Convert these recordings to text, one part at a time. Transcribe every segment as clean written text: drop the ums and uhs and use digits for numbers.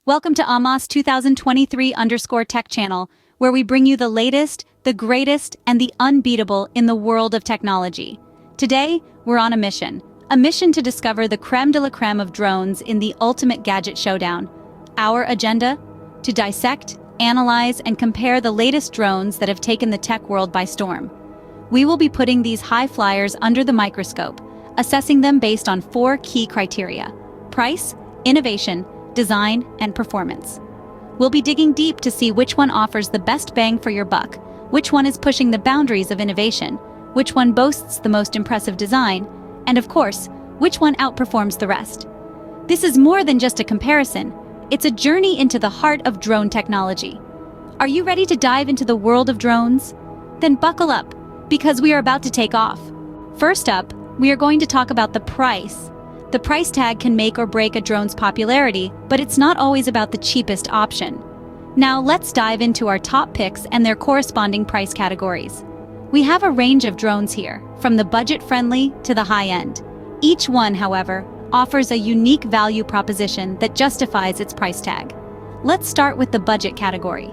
Welcome to Amos 2023_Tech channel, where we bring you the latest, the greatest, and the unbeatable in the world of technology. Today, we're on a mission to discover the creme de la creme of drones in the ultimate gadget showdown. Our agenda? To dissect, analyze, and compare the latest drones that have taken the tech world by storm. We will be putting these high flyers under the microscope, assessing them based on 4 key criteria: price, innovation, design, and performance. We'll be digging deep to see which one offers the best bang for your buck, which one is pushing the boundaries of innovation, which one boasts the most impressive design, and of course, which one outperforms the rest. This is more than just a comparison, it's a journey into the heart of drone technology. Are you ready to dive into the world of drones? Then buckle up, because we are about to take off. First up, we are going to talk about the price. The price tag can make or break a drone's popularity, but it's not always about the cheapest option. Now let's dive into our top picks and their corresponding price categories. We have a range of drones here, from the budget-friendly to the high-end. Each one, however, offers a unique value proposition that justifies its price tag. Let's start with the budget category.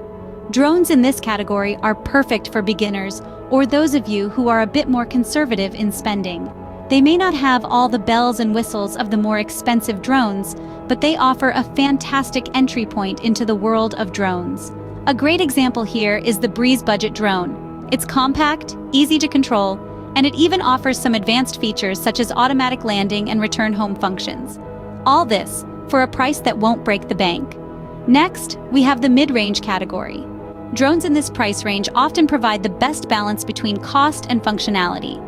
Drones in this category are perfect for beginners or those of you who are a bit more conservative in spending. They may not have all the bells and whistles of the more expensive drones, but they offer a fantastic entry point into the world of drones. A great example here is the Breeze Budget drone. It's compact, easy to control, and it even offers some advanced features such as automatic landing and return home functions. All this for a price that won't break the bank. Next, we have the mid-range category. Drones in this price range often provide the best balance between cost and functionality.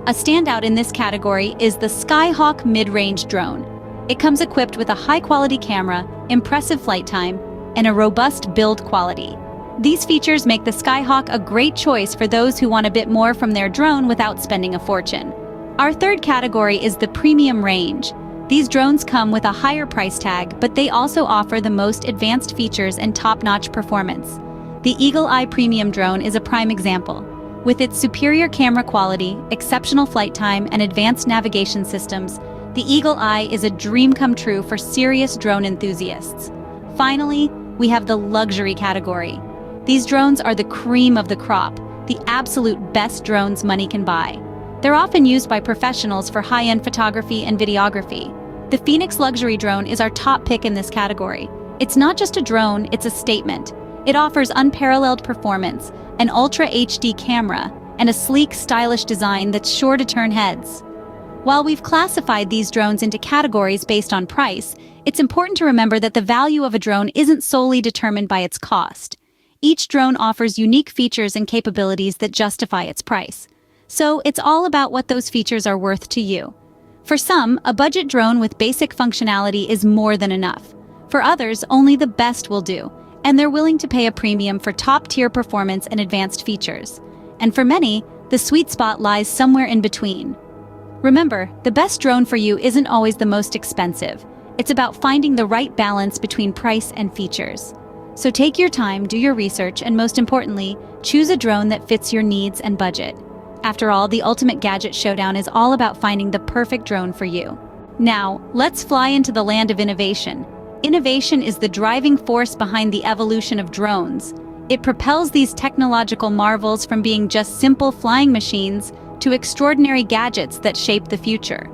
A standout in this category is the Skyhawk mid-range drone. It comes equipped with a high-quality camera, impressive flight time, and a robust build quality. These features make the Skyhawk a great choice for those who want a bit more from their drone without spending a fortune. Our third category is the premium range. These drones come with a higher price tag, but they also offer the most advanced features and top-notch performance. The Eagle Eye Premium drone is a prime example. With its superior camera quality, exceptional flight time, and advanced navigation systems, the Eagle Eye is a dream come true for serious drone enthusiasts. Finally, we have the luxury category. These drones are the cream of the crop, the absolute best drones money can buy. They're often used by professionals for high-end photography and videography. The Phoenix luxury drone is our top pick in this category. It's not just a drone, it's a statement. It offers unparalleled performance, an Ultra HD camera, and a sleek, stylish design that's sure to turn heads. While we've classified these drones into categories based on price, it's important to remember that the value of a drone isn't solely determined by its cost. Each drone offers unique features and capabilities that justify its price. So it's all about what those features are worth to you. For some, a budget drone with basic functionality is more than enough. For others, only the best will do, and they're willing to pay a premium for top-tier performance and advanced features. And for many, the sweet spot lies somewhere in between. Remember, the best drone for you isn't always the most expensive. It's about finding the right balance between price and features. So take your time, do your research, and most importantly, choose a drone that fits your needs and budget. After all, the ultimate gadget showdown is all about finding the perfect drone for you. Now, let's fly into the land of innovation. Innovation is the driving force behind the evolution of drones. It propels these technological marvels from being just simple flying machines to extraordinary gadgets that shape the future.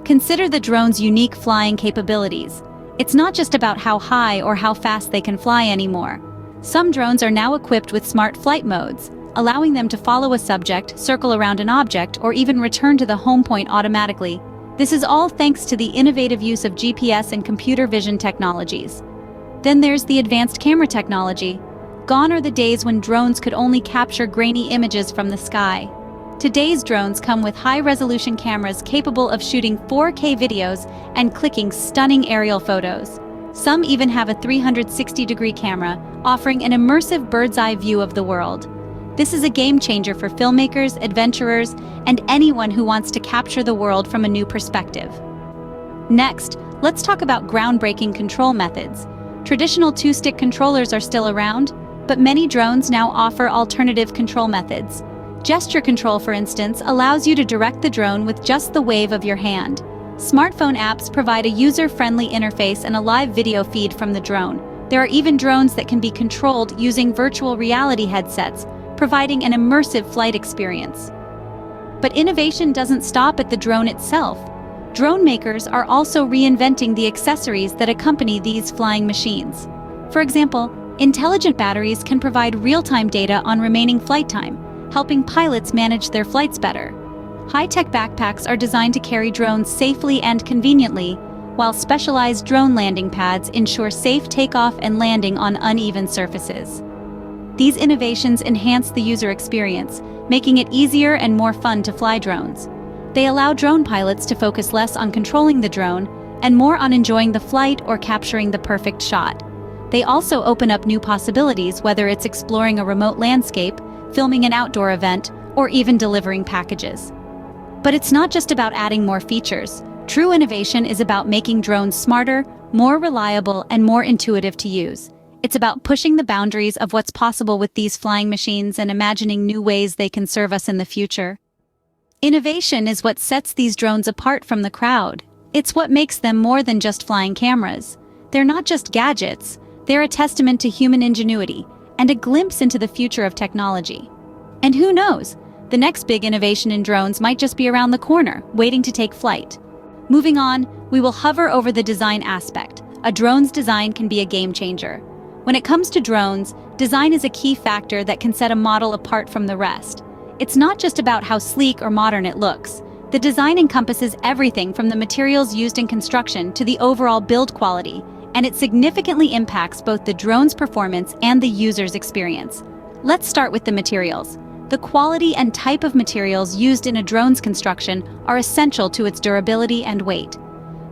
Consider the drone's unique flying capabilities. It's not just about how high or how fast they can fly anymore. Some drones are now equipped with smart flight modes, allowing them to follow a subject, circle around an object, or even return to the home point automatically. This is all thanks to the innovative use of GPS and computer vision technologies. Then there's the advanced camera technology. Gone are the days when drones could only capture grainy images from the sky. Today's drones come with high-resolution cameras capable of shooting 4K videos and clicking stunning aerial photos. Some even have a 360-degree camera, offering an immersive bird's-eye view of the world. This is a game-changer for filmmakers, adventurers, and anyone who wants to capture the world from a new perspective. Next, let's talk about groundbreaking control methods. Traditional two-stick controllers are still around, but many drones now offer alternative control methods. Gesture control, for instance, allows you to direct the drone with just the wave of your hand. Smartphone apps provide a user-friendly interface and a live video feed from the drone. There are even drones that can be controlled using virtual reality headsets, providing an immersive flight experience. But innovation doesn't stop at the drone itself. Drone makers are also reinventing the accessories that accompany these flying machines. For example, intelligent batteries can provide real-time data on remaining flight time, helping pilots manage their flights better. High-tech backpacks are designed to carry drones safely and conveniently, while specialized drone landing pads ensure safe takeoff and landing on uneven surfaces. These innovations enhance the user experience, making it easier and more fun to fly drones. They allow drone pilots to focus less on controlling the drone and more on enjoying the flight or capturing the perfect shot. They also open up new possibilities, whether it's exploring a remote landscape, filming an outdoor event, or even delivering packages. But it's not just about adding more features. True innovation is about making drones smarter, more reliable, and more intuitive to use. It's about pushing the boundaries of what's possible with these flying machines and imagining new ways they can serve us in the future. Innovation is what sets these drones apart from the crowd. It's what makes them more than just flying cameras. They're not just gadgets, they're a testament to human ingenuity and a glimpse into the future of technology. And who knows, the next big innovation in drones might just be around the corner, waiting to take flight. Moving on, we will hover over the design aspect. A drone's design can be a game changer. When it comes to drones, design is a key factor that can set a model apart from the rest. It's not just about how sleek or modern it looks. The design encompasses everything from the materials used in construction to the overall build quality, and it significantly impacts both the drone's performance and the user's experience. Let's start with the materials. The quality and type of materials used in a drone's construction are essential to its durability and weight.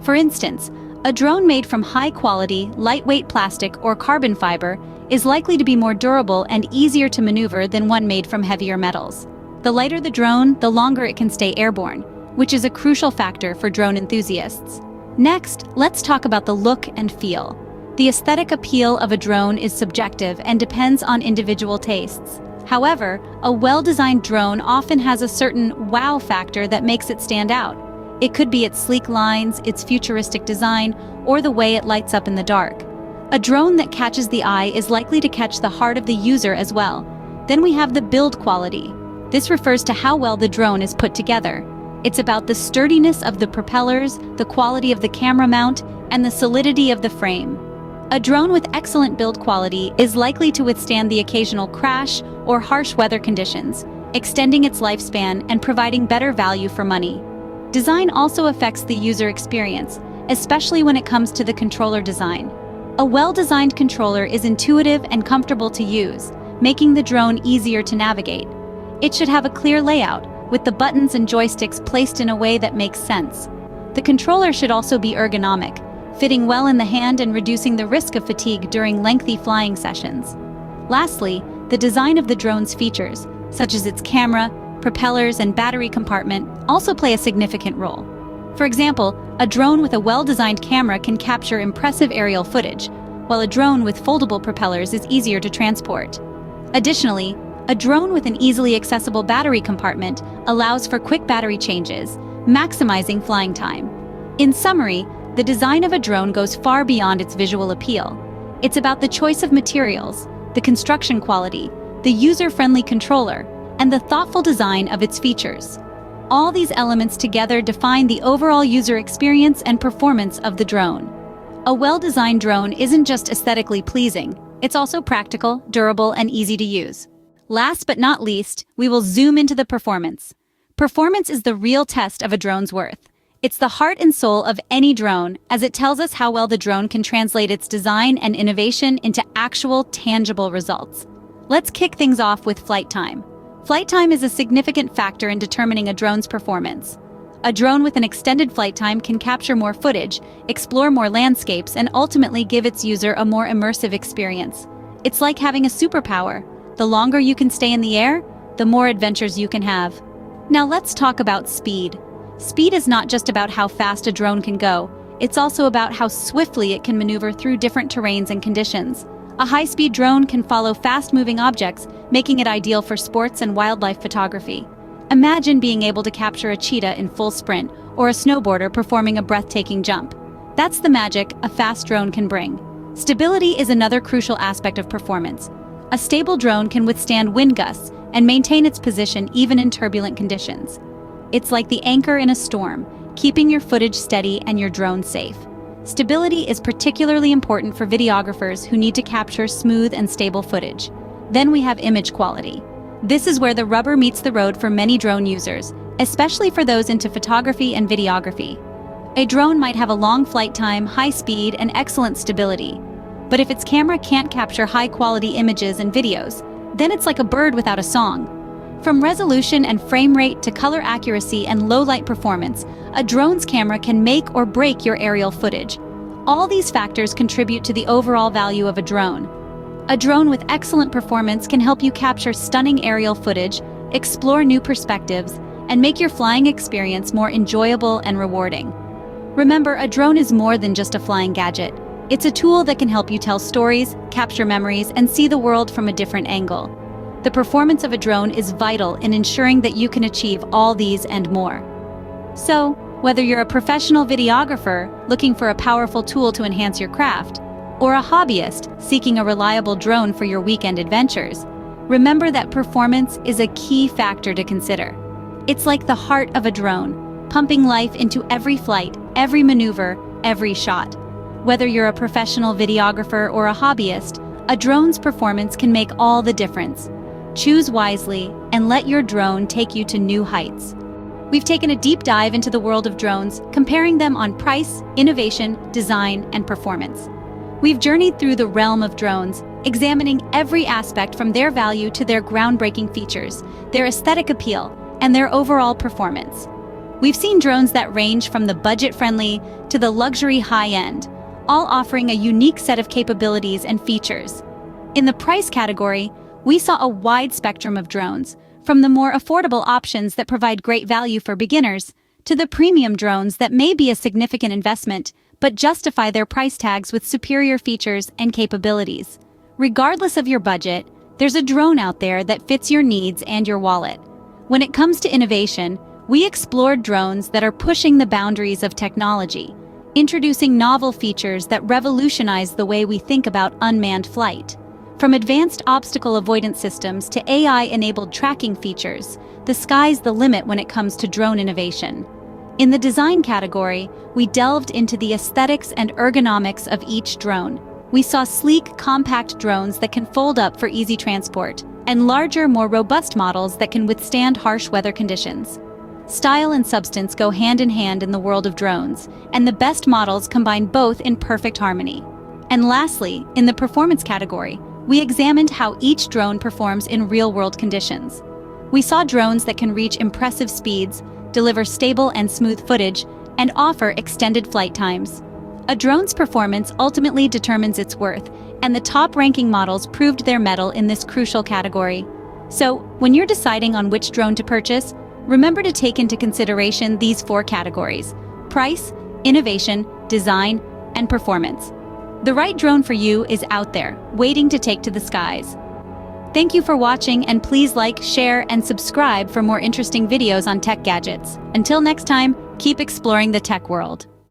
For instance, a drone made from high-quality, lightweight plastic or carbon fiber is likely to be more durable and easier to maneuver than one made from heavier metals. The lighter the drone, the longer it can stay airborne, which is a crucial factor for drone enthusiasts. Next, let's talk about the look and feel. The aesthetic appeal of a drone is subjective and depends on individual tastes. However, a well-designed drone often has a certain wow factor that makes it stand out. It could be its sleek lines, its futuristic design, or the way it lights up in the dark. A drone that catches the eye is likely to catch the heart of the user as well. Then we have the build quality. This refers to how well the drone is put together. It's about the sturdiness of the propellers, the quality of the camera mount, and the solidity of the frame. A drone with excellent build quality is likely to withstand the occasional crash or harsh weather conditions, extending its lifespan and providing better value for money. Design also affects the user experience, especially when it comes to the controller design. A well-designed controller is intuitive and comfortable to use, making the drone easier to navigate. It should have a clear layout, with the buttons and joysticks placed in a way that makes sense. The controller should also be ergonomic, fitting well in the hand and reducing the risk of fatigue during lengthy flying sessions. Lastly, the design of the drone's features, such as its camera, propellers, and battery compartment, also play a significant role. For example, a drone with a well-designed camera can capture impressive aerial footage, while a drone with foldable propellers is easier to transport. Additionally, a drone with an easily accessible battery compartment allows for quick battery changes, maximizing flying time. In summary, the design of a drone goes far beyond its visual appeal. It's about the choice of materials, the construction quality, the user-friendly controller, and the thoughtful design of its features. All these elements together define the overall user experience and performance of the drone. A well-designed drone isn't just aesthetically pleasing, it's also practical, durable, and easy to use. Last but not least, we will zoom into the performance. Performance is the real test of a drone's worth. It's the heart and soul of any drone, as it tells us how well the drone can translate its design and innovation into actual, tangible results. Let's kick things off with flight time. Flight time is a significant factor in determining a drone's performance. A drone with an extended flight time can capture more footage, explore more landscapes, and ultimately give its user a more immersive experience. It's like having a superpower. The longer you can stay in the air, the more adventures you can have. Now let's talk about speed. Speed is not just about how fast a drone can go, it's also about how swiftly it can maneuver through different terrains and conditions. A high-speed drone can follow fast-moving objects, making it ideal for sports and wildlife photography. Imagine being able to capture a cheetah in full sprint, or a snowboarder performing a breathtaking jump. That's the magic a fast drone can bring. Stability is another crucial aspect of performance. A stable drone can withstand wind gusts and maintain its position even in turbulent conditions. It's like the anchor in a storm, keeping your footage steady and your drone safe. Stability is particularly important for videographers who need to capture smooth and stable footage. Then we have image quality. This is where the rubber meets the road for many drone users, especially for those into photography and videography. A drone might have a long flight time, high speed, and excellent stability. But if its camera can't capture high-quality images and videos, then it's like a bird without a song. From resolution and frame rate to color accuracy and low-light performance, a drone's camera can make or break your aerial footage. All these factors contribute to the overall value of a drone. A drone with excellent performance can help you capture stunning aerial footage, explore new perspectives, and make your flying experience more enjoyable and rewarding. Remember, a drone is more than just a flying gadget. It's a tool that can help you tell stories, capture memories, and see the world from a different angle. The performance of a drone is vital in ensuring that you can achieve all these and more. So, whether you're a professional videographer looking for a powerful tool to enhance your craft, or a hobbyist seeking a reliable drone for your weekend adventures, remember that performance is a key factor to consider. It's like the heart of a drone, pumping life into every flight, every maneuver, every shot. Whether you're a professional videographer or a hobbyist, a drone's performance can make all the difference. Choose wisely and let your drone take you to new heights. We've taken a deep dive into the world of drones, comparing them on price, innovation, design, and performance. We've journeyed through the realm of drones, examining every aspect from their value to their groundbreaking features, their aesthetic appeal, and their overall performance. We've seen drones that range from the budget-friendly to the luxury high-end, all offering a unique set of capabilities and features. In the price category, we saw a wide spectrum of drones, from the more affordable options that provide great value for beginners, to the premium drones that may be a significant investment, but justify their price tags with superior features and capabilities. Regardless of your budget, there's a drone out there that fits your needs and your wallet. When it comes to innovation, we explored drones that are pushing the boundaries of technology, introducing novel features that revolutionize the way we think about unmanned flight. From advanced obstacle avoidance systems to AI-enabled tracking features, the sky's the limit when it comes to drone innovation. In the design category, we delved into the aesthetics and ergonomics of each drone. We saw sleek, compact drones that can fold up for easy transport, and larger, more robust models that can withstand harsh weather conditions. Style and substance go hand in hand in the world of drones, and the best models combine both in perfect harmony. And lastly, in the performance category, we examined how each drone performs in real-world conditions. We saw drones that can reach impressive speeds, deliver stable and smooth footage, and offer extended flight times. A drone's performance ultimately determines its worth, and the top-ranking models proved their mettle in this crucial category. So, when you're deciding on which drone to purchase, remember to take into consideration these 4 categories: price, innovation, design, and performance. The right drone for you is out there, waiting to take to the skies. Thank you for watching, and please like, share, and subscribe for more interesting videos on tech gadgets. Until next time, keep exploring the tech world.